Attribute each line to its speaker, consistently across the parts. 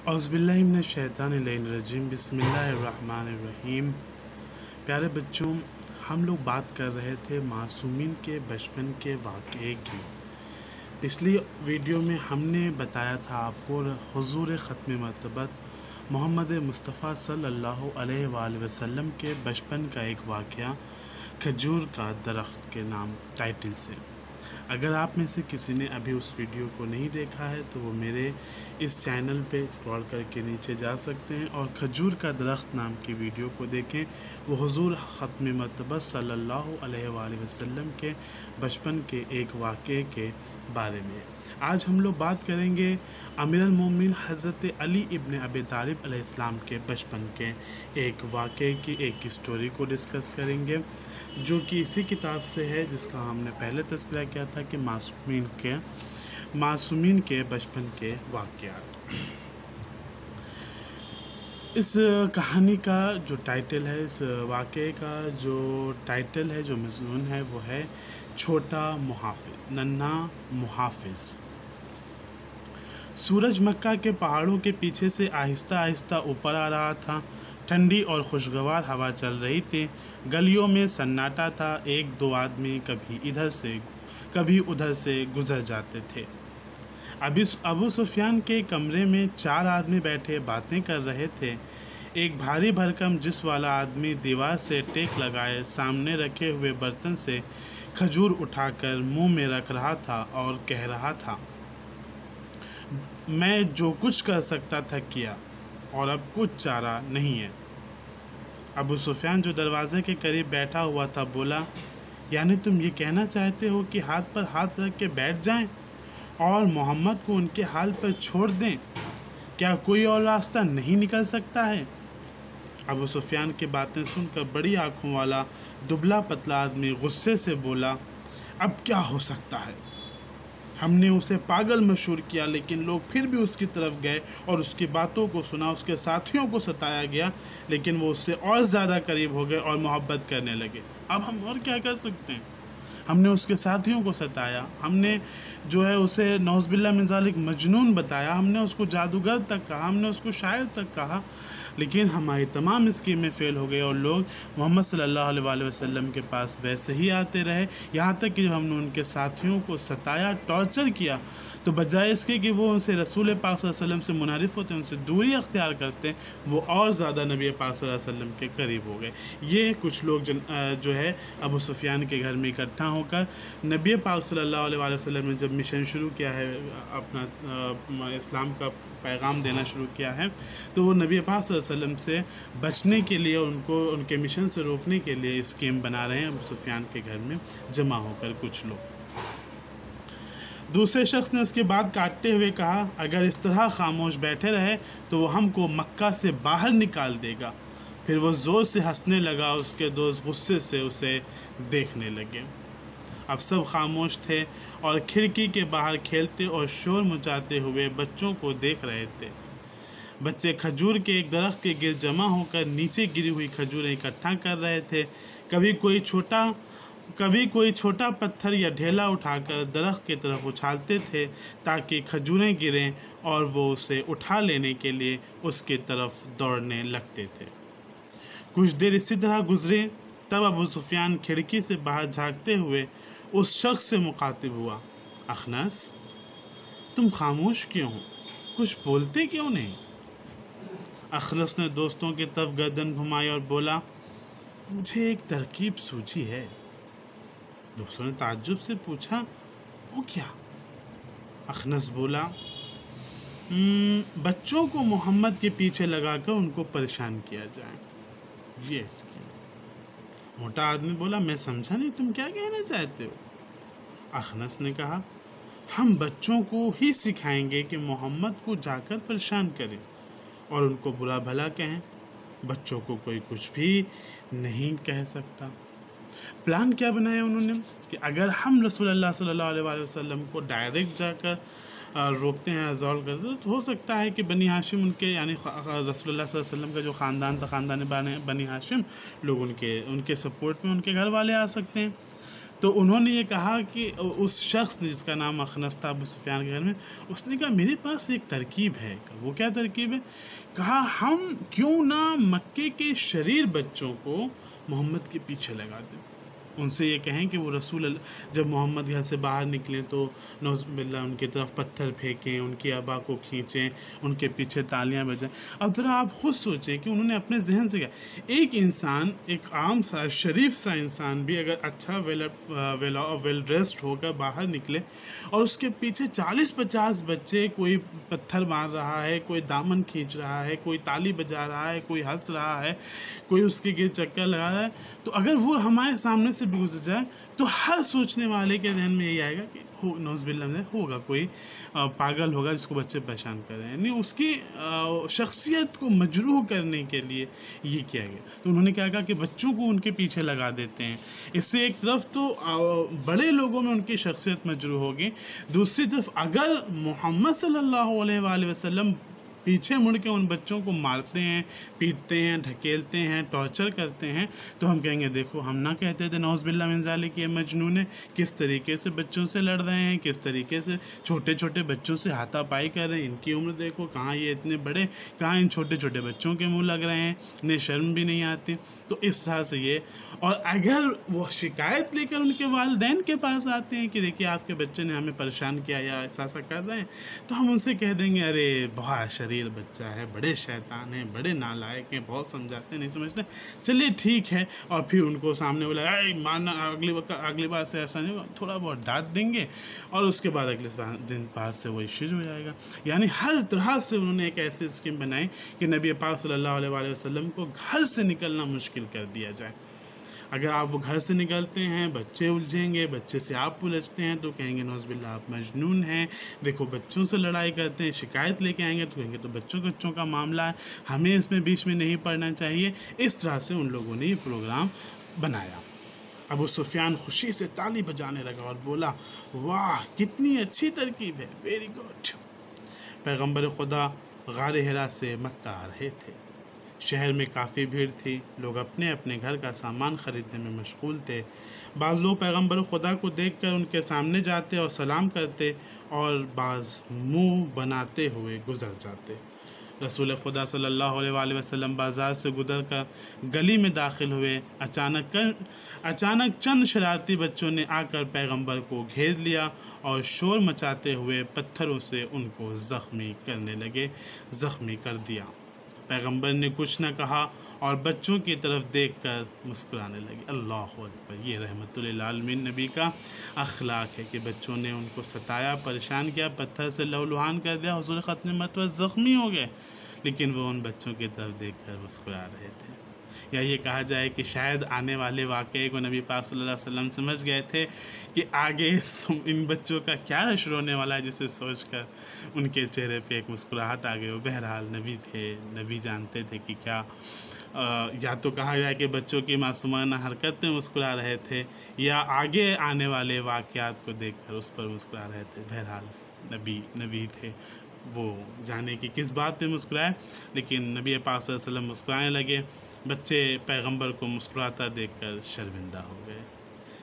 Speaker 1: اعوذ باللہ من الشیطان الرجیم بسم اللہ الرحمن الرحیم۔ پیارے بچوں، ہم لوگ بات کر رہے تھے معصومین کے بچپن کے واقعے کی۔ پچھلی ویڈیو میں ہم نے بتایا تھا آپ کو حضور ختم مرتبت محمد مصطفیٰ صلی اللہ علیہ وآلہ وسلم کے بچپن کا ایک واقعہ کھجور کا درخت کے نام ٹائٹل سے۔ اگر آپ میں سے کسی نے ابھی اس ویڈیو کو نہیں دیکھا ہے تو وہ میرے اس چینل پہ اسکرول کر کے نیچے جا سکتے ہیں اور کھجور کا درخت نام کی ویڈیو کو دیکھیں۔ وہ حضور ختم مرتبہ صلی اللہ علیہ وآلہ وسلم کے بچپن کے ایک واقعے کے بارے میں۔ آج ہم لوگ بات کریں گے امیر المومنین حضرت علی ابن ابی طالب علیہ السلام کے بچپن کے ایک واقعے کی ایک اسٹوری کو ڈسکس کریں گے، جو کہ اسی کتاب سے ہے جس کا ہم نے پہلے تذکرہ کیا تھا کہ معصومین کے بچپن کے واقعات۔ اس کہانی کا جو ٹائٹل ہے، اس واقعے کا جو ٹائٹل ہے، جو مضمون ہے، وہ ہے چھوٹا محافظ، ننھا محافظ۔ سورج مکہ کے پہاڑوں کے پیچھے سے آہستہ آہستہ اوپر آ رہا تھا۔ ٹھنڈی اور خوشگوار ہوا چل رہی تھی۔ گلیوں میں سناٹا تھا۔ ایک دو آدمی کبھی ادھر سے کبھی ادھر سے گزر جاتے تھے۔ ابو سفیان کے کمرے میں 4 آدمی بیٹھے باتیں کر رہے تھے۔ ایک بھاری بھرکم جسم والا آدمی دیوار سے ٹیک لگائے سامنے رکھے ہوئے برتن سے کھجور اٹھا کر منہ میں رکھ رہا تھا اور کہہ رہا تھا، میں جو کچھ کر سکتا تھا کیا، اور اب کچھ چارہ نہیں ہے۔ ابو سفیان جو دروازے کے قریب بیٹھا ہوا تھا بولا، یعنی تم یہ کہنا چاہتے ہو کہ ہاتھ پر ہاتھ رکھ کے بیٹھ جائیں اور محمد کو ان کے حال پر چھوڑ دیں؟ کیا کوئی اور راستہ نہیں نکل سکتا ہے؟ ابو سفیان کی باتیں سن کر بڑی آنکھوں والا دبلا پتلا آدمی غصے سے بولا، اب کیا ہو سکتا ہے؟ ہم نے اسے پاگل مشہور کیا، لیکن لوگ پھر بھی اس کی طرف گئے اور اس کی باتوں کو سنا۔ اس کے ساتھیوں کو ستایا گیا، لیکن وہ اس سے اور زیادہ قریب ہو گئے اور محبت کرنے لگے۔ اب ہم اور کیا کر سکتے ہیں؟ ہم نے اس کے ساتھیوں کو ستایا، ہم نے جو ہے اسے نعوذ باللہ من ذالک مجنون بتایا، ہم نے اس کو جادوگر تک کہا، ہم نے اس کو شاعر تک کہا، لیکن ہماری تمام اسکیمیں فیل ہو گئی اور لوگ محمد صلی اللہ علیہ وآلہ وسلم کے پاس ویسے ہی آتے رہے، یہاں تک کہ جب ہم نے ان کے ساتھیوں کو ستایا، ٹارچر کیا، تو بجائے اس کے کہ وہ ان سے رسول پاک صلی اللہ علیہ وسلم سے منحرف ہوتے، ان سے دوری اختیار کرتے، وہ اور زیادہ نبی پاک صلی اللہ علیہ وسلم کے قریب ہو گئے۔ یہ کچھ لوگ جو ہے ابو سفیان کے گھر میں اکٹھا ہو کر نبی پاک صلی اللہ علیہ وآلہ وسلم نے جب مشن شروع کیا ہے، اپنا اسلام کا پیغام دینا شروع کیا ہے، تو وہ نبی پاک صلی اللہ علیہ وسلم سے بچنے کے لیے، ان کے مشن سے روکنے کے لیے اسکیم بنا رہے ہیں۔ ابو سفیان کے گھر میں جمع ہو کر کچھ لوگ۔ دوسرے شخص نے اس کی بات کاٹتے ہوئے کہا، اگر اس طرح خاموش بیٹھے رہے تو وہ ہم کو مکہ سے باہر نکال دے گا۔ پھر وہ زور سے ہنسنے لگا۔ اس کے دوست غصے سے اسے دیکھنے لگے۔ اب سب خاموش تھے اور کھڑکی کے باہر کھیلتے اور شور مچاتے ہوئے بچوں کو دیکھ رہے تھے۔ بچے کھجور کے ایک درخت کے گرد جمع ہو کر نیچے گری ہوئی کھجوریں اکٹھا کر رہے تھے۔ کبھی کوئی چھوٹا پتھر یا ڈھیلا اٹھا کر درخت کی طرف اچھالتے تھے تاکہ کھجوریں گریں، اور وہ اسے اٹھا لینے کے لیے اس کی طرف دوڑنے لگتے تھے۔ کچھ دیر اسی طرح گزری، تب ابو سفیان کھڑکی سے باہر جھانکتے ہوئے اس شخص سے مخاطب ہوا، اخنس، تم خاموش کیوں ہو؟ کچھ بولتے کیوں نہیں؟ اخنس نے دوستوں کی طرف گردن گھمائی اور بولا، مجھے ایک ترکیب سوجھی ہے۔ دوستوں نے تعجب سے پوچھا، وہ کیا؟ اخنس بولا، بچوں کو محمد کے پیچھے لگا کر ان کو پریشان کیا جائے، یہ اس کی۔ موٹا آدمی بولا، میں سمجھا نہیں، تم کیا کہنا چاہتے ہو؟ اخنس نے کہا، ہم بچوں کو ہی سکھائیں گے کہ محمد کو جا کر پریشان کریں اور ان کو برا بھلا کہیں۔ بچوں کو کوئی کچھ بھی نہیں کہہ سکتا۔ پلان کیا بنایا انہوں نے کہ اگر ہم رسول اللہ صلی اللہ علیہ وآلہ وسلم کو ڈائریکٹ جا کر روکتے ہیں، ریزالو کرتے ہیں، تو ہو سکتا ہے کہ بنی ہاشم ان کے، یعنی رسول اللہ صلی اللہ علیہ وسلم کا جو خاندان تھا، خاندان بنی ہاشم، لوگ ان کے سپورٹ میں ان کے گھر والے آ سکتے ہیں۔ تو انہوں نے یہ کہا کہ اس شخص نے جس کا نام اخنس تھا ابو سفیان کے گھر میں، اس نے کہا میرے پاس ایک ترکیب ہے۔ وہ کیا ترکیب ہے؟ کہا ہم کیوں نہ مکے کے شریر بچوں کو محمد کے پیچھے لگا دیں، ان سے یہ کہیں کہ وہ رسول اللہ جب محمد گھر سے باہر نکلیں تو نعوذ باللہ ان کی طرف پتھر پھینکیں، ان کی ابا کو کھینچیں، ان کے پیچھے تالیاں بجائیں۔ اب ذرا آپ خود سوچیں کہ انہوں نے اپنے ذہن سے کیا، ایک انسان، ایک عام سا شریف سا انسان بھی اگر اچھا ویل ڈریسڈ ہو کر باہر نکلے اور اس کے پیچھے 40-50 بچے، کوئی پتھر مار رہا ہے، کوئی دامن کھینچ رہا ہے، کوئی تالی بجا رہا ہے، کوئی ہنس رہا ہے، کوئی اس کے گرد چکر لگا رہا ہے، تو اگر وہ ہمارے سامنے سے بھی گزر جائے تو ہر سوچنے والے کے ذہن میں یہی آئے گا کہ نعوذ باللہ میں ہوگا کوئی پاگل ہوگا جس کو بچے پریشان کر رہے ہیں، یعنی اس کی شخصیت کو مجروح کرنے کے لیے یہ کیا گیا۔ تو انہوں نے کیا کہا کہ بچوں کو ان کے پیچھے لگا دیتے ہیں، اس سے ایک طرف تو بڑے لوگوں میں ان کی شخصیت مجروح ہوگی، دوسری طرف اگر محمد صلی اللہ علیہ وآلہ وسلم پیچھے مڑ کے ان بچوں کو مارتے ہیں، پیٹتے ہیں، ڈھکیلتے ہیں، ٹارچر کرتے ہیں، تو ہم کہیں گے دیکھو ہم نہ کہتے تھے نعوذ باللہ من ذالک یہ مجنون ہے، کس طریقے سے بچوں سے لڑ رہے ہیں، کس طریقے سے چھوٹے چھوٹے بچوں سے ہاتھا پائی کر رہے ہیں، ان کی عمر دیکھو کہاں یہ اتنے بڑے، کہاں ان چھوٹے چھوٹے بچوں کے منہ لگ رہے ہیں، انہیں شرم بھی نہیں آتی۔ تو اس طرح سے یہ، اور اگر وہ شکایت لے کر ان کے والدین کے پاس آتے ہیں کہ دیکھیے آپ کے بچے نے ہمیں پریشان کیا یا ایسا کر رہے ہیں، تو ہم ان سے کہہ دیں گے ارے بہت شریر بچہ ہے، بڑے شیطان ہیں، بڑے نالائق ہیں، بہت سمجھاتے ہیں نہیں سمجھتے، چلیے ٹھیک ہے، اور پھر ان کو سامنے بولا اے مارنا، اگلی بار سے ایسا نہیں ہوگا، تھوڑا بہت ڈانٹ دیں گے اور اس کے بعد اگلے دن باہر سے وہی شروع ہو جائے گا۔ یعنی ہر طرح سے انہوں نے ایک ایسی اسکیم بنائی کہ نبی پاک صلی اللہ علیہ وآلہ وسلم کو گھر سے نکلنا مشکل کر دیا جائے۔ اگر آپ وہ گھر سے نکلتے ہیں، بچے الجھیں گے، بچے سے آپ الجھتے ہیں تو کہیں گے نعوذ باللہ آپ مجنون ہیں، دیکھو بچوں سے لڑائی کرتے ہیں، شکایت لے کے آئیں گے تو کہیں گے تو بچوں کا معاملہ ہے، ہمیں اس میں بیچ میں نہیں پڑنا چاہیے۔ اس طرح سے ان لوگوں نے یہ پروگرام بنایا۔ ابو سفیان خوشی سے تالی بجانے لگا اور بولا واہ کتنی اچھی ترکیب ہے، ویری گڈ۔ پیغمبر خدا غار حرا سے مکہ آ رہے تھے، شہر میں کافی بھیڑ تھی، لوگ اپنے اپنے گھر کا سامان خریدنے میں مشغول تھے۔ بعض لوگ پیغمبر خدا کو دیکھ کر ان کے سامنے جاتے اور سلام کرتے، اور بعض منہ بناتے ہوئے گزر جاتے۔ رسول خدا صلی اللہ علیہ وآلہ وسلم بازار سے گزر کر گلی میں داخل ہوئے، اچانک چند شرارتی بچوں نے آ کر پیغمبر کو گھیر لیا اور شور مچاتے ہوئے پتھروں سے ان کو زخمی کرنے لگے، زخمی کر دیا۔ پیغمبر نے کچھ نہ کہا اور بچوں کی طرف دیکھ کر مسکرانے لگے۔ اللہ اکبر، یہ رحمت للعالمین نبی کا اخلاق ہے کہ بچوں نے ان کو ستایا، پریشان کیا، پتھر سے لہولہان کر دیا، حضور ختم مرتبہ زخمی ہو گئے، لیکن وہ ان بچوں کی طرف دیکھ کر مسکرا رہے تھے۔ یا یہ کہا جائے کہ شاید آنے والے واقعے کو نبی پاک صلی اللہ علیہ وسلم سمجھ گئے تھے کہ آگے ان بچوں کا کیا حشر ہونے والا ہے، جسے سوچ کر ان کے چہرے پہ ایک مسکراہٹ آ گئی۔ وہ بہرحال نبی تھے، نبی جانتے تھے کہ کیا، یا تو کہا جائے کہ بچوں کی معصومانہ حرکت میں مسکرا رہے تھے، یا آگے آنے والے واقعات کو دیکھ کر اس پر مسکرا رہے تھے۔ بہرحال نبی تھے، وہ جانے کی کس بات پہ مسکرائے، لیکن نبی پاک صلی اللہ علیہ وسلم مسکرانے لگے۔ بچے پیغمبر کو مسکراتا دیکھ کر شرمندہ ہو گئے۔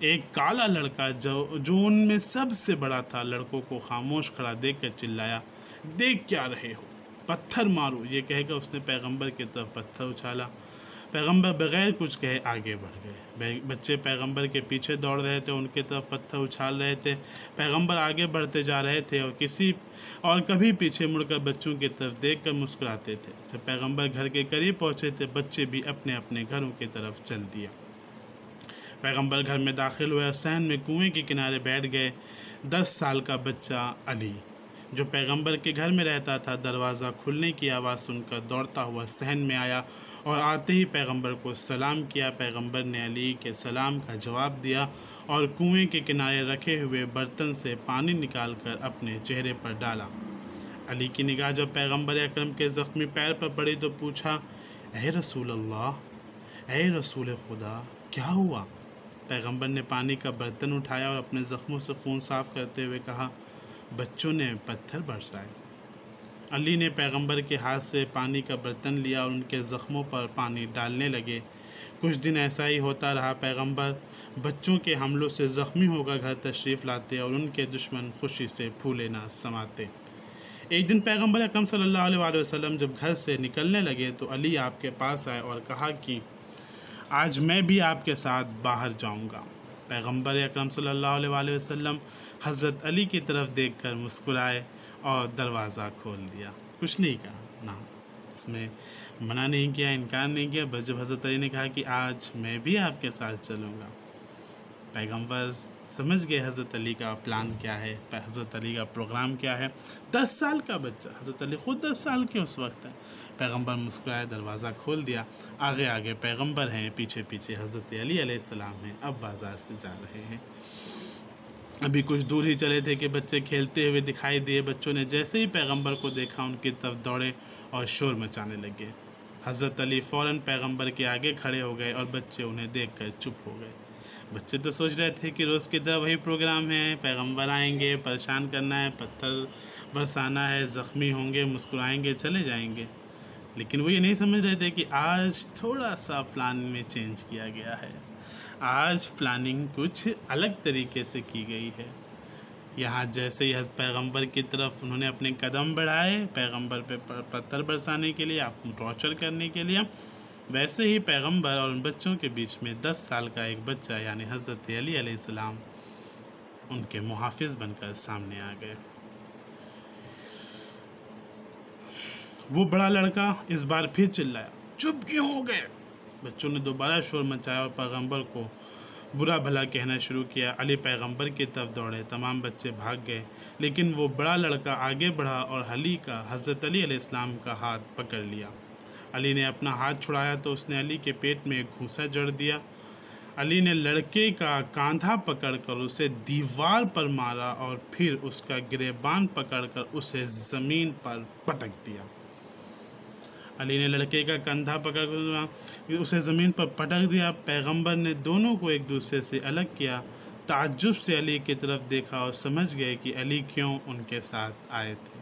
Speaker 1: ایک کالا لڑکا جو ان میں سب سے بڑا تھا، لڑکوں کو خاموش کھڑا دیکھ کر چلایا، دیکھ کیا رہے ہو، پتھر مارو۔ یہ کہہ کر اس نے پیغمبر کی طرف پتھر اچھالا۔ پیغمبر بغیر کچھ کہے آگے بڑھ گئے۔ بچے پیغمبر کے پیچھے دوڑ رہے تھے، ان کی طرف پتھر اچھال رہے تھے۔ پیغمبر آگے بڑھتے جا رہے تھے اور کبھی پیچھے مڑ کر بچوں کی طرف دیکھ کر مسکراتے تھے۔ جب پیغمبر گھر کے قریب پہنچے تھے، بچے بھی اپنے اپنے گھروں کی طرف چل دیے۔ پیغمبر گھر میں داخل ہوئے اور صحن میں کنویں کے کنارے بیٹھ گئے۔ 10 سال کا بچہ علی، جو پیغمبر کے گھر میں رہتا تھا، دروازہ کھلنے کی آواز سن کر دوڑتا ہوا صحن میں آیا اور آتے ہی پیغمبر کو سلام کیا۔ پیغمبر نے علی کے سلام کا جواب دیا اور کنویں کے کنارے رکھے ہوئے برتن سے پانی نکال کر اپنے چہرے پر ڈالا۔ علی کی نگاہ جب پیغمبر اکرم کے زخمی پیر پر پڑی تو پوچھا، اے رسول اللہ، اے رسول خدا، کیا ہوا؟ پیغمبر نے پانی کا برتن اٹھایا اور اپنے زخموں سے خون صاف کرتے ہوئے کہا، بچوں نے پتھر برسائے۔ علی نے پیغمبر کے ہاتھ سے پانی کا برتن لیا اور ان کے زخموں پر پانی ڈالنے لگے۔ کچھ دن ایسا ہی ہوتا رہا۔ پیغمبر بچوں کے حملوں سے زخمی ہو کر گھر تشریف لاتے اور ان کے دشمن خوشی سے پھولے نہ سماتے۔ ایک دن پیغمبر اکرم صلی اللہ علیہ وآلہ وسلم جب گھر سے نکلنے لگے تو علی آپ کے پاس آئے اور کہا کہ آج میں بھی آپ کے ساتھ باہر جاؤں گا۔ پیغمبر اکرم صلی اللہ علیہ وآلہ وسلم حضرت علی کی طرف دیکھ کر مسکرائے اور دروازہ کھول دیا۔ کچھ نہیں کہا، نہ اس میں منع نہیں کیا، انکار نہیں کیا، بس جب حضرت علی نے کہا کہ آج میں بھی آپ کے ساتھ چلوں گا، پیغمبر سمجھ گئے حضرت علی کا پلان کیا ہے، حضرت علی کا پروگرام کیا ہے۔ 10 سال کا بچہ، حضرت علی خود 10 سال کے اس وقت ہے۔ پیغمبر مسکرائے، دروازہ کھول دیا، آگے آگے پیغمبر ہیں، پیچھے پیچھے حضرت علی علیہ السلام ہیں، اب بازار سے جا رہے ہیں۔ ابھی کچھ دور ہی چلے تھے کہ بچے کھیلتے ہوئے دکھائی دیے۔ بچوں نے جیسے ہی پیغمبر کو دیکھا ان کی طرف دوڑے اور شور مچانے لگے۔ حضرت علی فوراً پیغمبر کے آگے کھڑے ہو گئے اور بچے انہیں دیکھ کر چپ ہو گئے۔ بچے تو سوچ رہے تھے کہ روز کی طرح وہی پروگرام ہے، پیغمبر آئیں گے، پریشان کرنا ہے، پتھر برسانا ہے، زخمی ہوں گے، مسکرائیں گے، چلے جائیں گے۔ لیکن وہ یہ نہیں سمجھ رہے تھے کہ آج تھوڑا سا پلان میں چینج کیا گیا ہے، آج پلاننگ کچھ الگ طریقے سے کی گئی ہے۔ یہاں جیسے ہی پیغمبر کی طرف انہوں نے اپنے قدم بڑھائے پیغمبر پہ پتھر برسانے کے لیے، آپ کو ٹارچر کرنے کے لیے، ویسے ہی پیغمبر اور ان بچوں کے بیچ میں 10 سال کا ایک بچہ یعنی حضرت علی علیہ السلام ان کے محافظ بن کر سامنے آ گئے۔ وہ بڑا لڑکا اس بار پھر چلایا، چپ کیوں ہو گئے؟ بچوں نے دوبارہ شور مچایا اور پیغمبر کو برا بھلا کہنا شروع کیا۔ علی پیغمبر کی طرف دوڑے، تمام بچے بھاگ گئے، لیکن وہ بڑا لڑکا آگے بڑھا اور حضرت علی علیہ السلام کا ہاتھ پکڑ لیا۔ علی نے اپنا ہاتھ چھڑایا تو اس نے علی کے پیٹ میں ایک گھونسا جڑ دیا۔ علی نے لڑکے کا کاندھا پکڑ کر اسے دیوار پر مارا اور پھر اس کا گریبان پکڑ کر اسے زمین پر پٹک دیا۔ علی نے لڑکے کا کندھا پکڑ کر اسے زمین پر پٹک دیا۔ پیغمبر نے دونوں کو ایک دوسرے سے الگ کیا، تعجب سے علی کی طرف دیکھا اور سمجھ گئے کہ علی کیوں ان کے ساتھ آئے تھے۔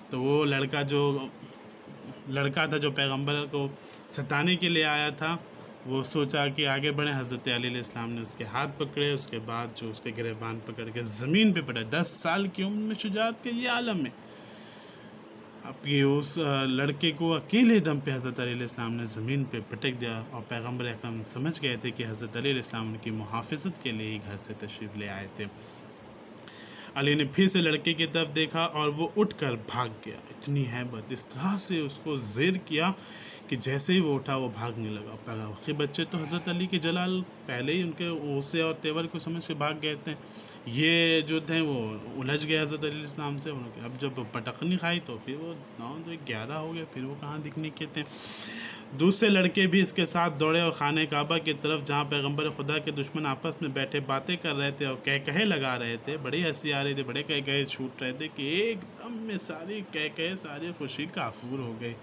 Speaker 1: تو وہ لڑکا تھا جو پیغمبر کو ستانے کے لیے آیا تھا، وہ سوچا کہ آگے بڑھیں۔ حضرت علی علیہ السلام نے اس کے ہاتھ پکڑے، اس کے بعد جو اس کے گریبان پکڑ کے زمین پہ پٹے۔ 10 سال کی عمر میں شجاعت کے یہ عالم ہے۔ اب یہ اس لڑکے کو اکیلے دم پہ حضرت علی علیہ السلام نے زمین پہ پٹک دیا اور پیغمبر اکرم سمجھ گئے تھے کہ حضرت علی علیہ السلام ان کی محافظت کے لیے ہی گھر سے تشریف لے آئے تھے۔ علی نے پھر سے لڑکے کی طرف دیکھا اور وہ اٹھ کر بھاگ گیا۔ اتنی ہیبت، اس طرح سے اس کو زیر کیا کہ جیسے ہی وہ اٹھا وہ بھاگنے لگا۔ باقی بچے تو حضرت علی کے جلال پہلے ہی ان کے غصے اور تیور کو سمجھ کے بھاگ گئے تھے، یہ جو تھے وہ الجھ گئے حضرت علی علیہ السلام سے۔ اب جب پٹخنی کھائی تو پھر وہ 11 ہو گئے، پھر وہ کہاں دکھنے کے تھے۔ دوسرے لڑکے بھی اس کے ساتھ دوڑے اور خانہ کعبہ کی طرف، جہاں پیغمبر خدا کے دشمن آپس میں بیٹھے باتیں کر رہے تھے اور کہے لگا رہے تھے، بڑی ہنسی آ رہی تھی، بڑے کہے چھوٹ رہے تھے کہ ایک دم میں ساری ساری خوشی کافور ہو گئی۔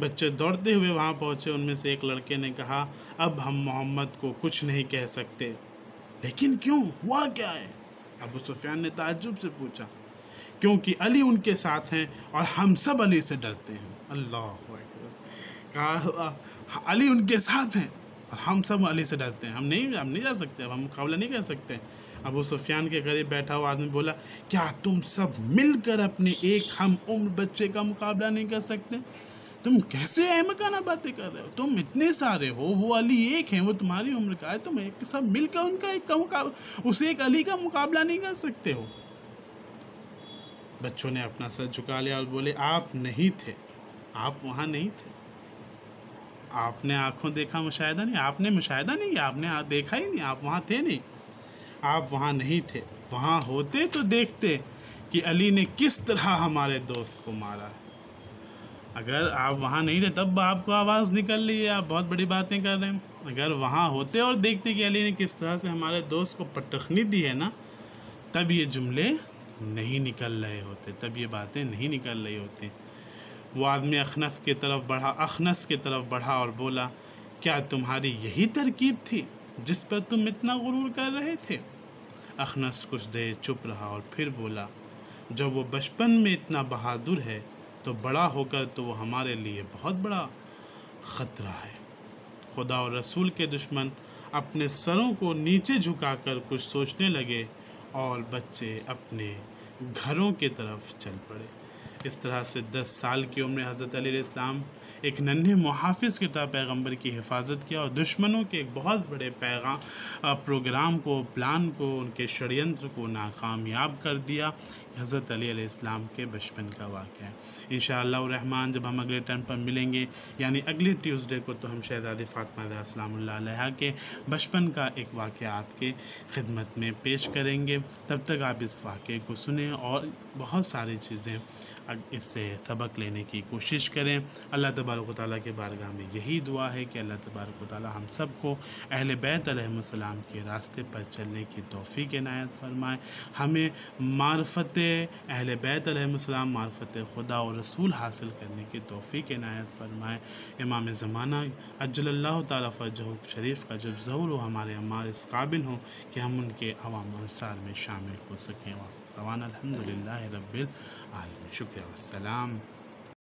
Speaker 1: بچے دوڑتے ہوئے وہاں پہنچے، ان میں سے ایک لڑکے نے کہا، اب ہم محمد کو کچھ نہیں کہہ سکتے۔ لیکن کیوں؟ ہوا کیا ہے؟ ابو سفیان نے تعجب سے پوچھا۔ کیونکہ علی ان کے ساتھ ہیں اور ہم سب علی سے ڈرتے ہیں۔ اللہ اکبر! کہا علی ان کے ساتھ ہیں اور ہم سب علی سے ڈرتے ہیں، ہم نہیں جا سکتے، اب ہم مقابلہ نہیں کر سکتے۔ ابو سفیان کے قریب بیٹھا ہوا آدمی بولا، کیا تم سب مل کر اپنے ایک ہم عمر بچے کا مقابلہ نہیں کر سکتے؟ تم کیسے احمقانہ باتیں کر رہے ہو؟ تم اتنے سارے ہو، وہ علی ایک ہیں، وہ تمہاری عمر کا ہے، تم ایک سب مل کر ان کا ایک علی کا مقابلہ نہیں کر سکتے ہو۔ بچوں نے اپنا سر جھکا لیا اور بولے، آپ نہیں تھے، آپ وہاں نہیں تھے، آپ نے آنکھوں دیکھا مشاہدہ نہیں، آپ نے مشاہدہ نہیں کیا، آپ نے دیکھا ہی نہیں، آپ وہاں تھے نہیں، آپ وہاں نہیں تھے۔ وہاں ہوتے تو دیکھتے کہ علی نے کس طرح ہمارے دوست کو مارا ہے۔ اگر آپ وہاں نہیں تھے تب آپ کو آواز نکل رہی ہے، آپ بہت بڑی باتیں کر رہے ہیں۔ اگر وہاں ہوتے اور دیکھتے کہ علی نے کس طرح سے ہمارے دوست کو پٹخنی دی ہے نا، تب یہ جملے نہیں نکل رہے ہوتے، تب یہ باتیں نہیں نکل رہی ہوتی۔ وہ آدمی اخنس کی طرف بڑھا اور بولا، کیا تمہاری یہی ترکیب تھی جس پر تم اتنا غرور کر رہے تھے؟ اخنس کچھ دیر چپ رہا اور پھر بولا، جب وہ بچپن میں اتنا بہادر ہے تو بڑا ہو کر تو وہ ہمارے لیے بہت بڑا خطرہ ہے۔ خدا اور رسول کے دشمن اپنے سروں کو نیچے جھکا کر کچھ سوچنے لگے اور بچے اپنے گھروں کی طرف چل پڑے۔ اس طرح سے 10 سال کی عمر حضرت علی علیہ السلام ایک ننھے محافظ کی طرح پیغمبر کی حفاظت کیا اور دشمنوں کے ایک بہت بڑے پروگرام کو، پلان کو، ان کے شڑینتر کو ناکامیاب کر دیا۔ حضرت علی علیہ السلام کے بچپن کا واقعہ ہے۔ انشاءاللہ الرحمن جب ہم اگلے ٹرم پر ملیں گے یعنی اگلی ٹیوزڈے کو، تو ہم شہزادی فاطمہ زہرا سلام اللہ علیہا کے بچپن کا ایک واقعہ آپ کے خدمت میں پیش کریں گے۔ تب تک آپ اس واقعے کو سنیں اور بہت ساری چیزیں اس سے سبق لینے کی کوشش کریں۔ اللہ تبارک و تعالیٰ کے بارگاہ میں یہی دعا ہے کہ اللہ تبارک و تعالیٰ ہم سب کو اہل بیت علیہم السلام کے راستے پر چلنے کی توفیق عنایت فرمائے، ہمیں معرفت اہل بیت علیہم السلام، معرفت خدا اور رسول حاصل کرنے کی توفیق عنایت فرمائے۔ امام زمانہ عجل اللہ تعالیٰ فرجہ شریف کا جب ظہور ہو، ہمارے اعمال اس قابل ہوں کہ ہم ان کے عوام انصار میں شامل ہو سکیں۔ الحمدللہ رب العالمین۔ شکریہ والسلام۔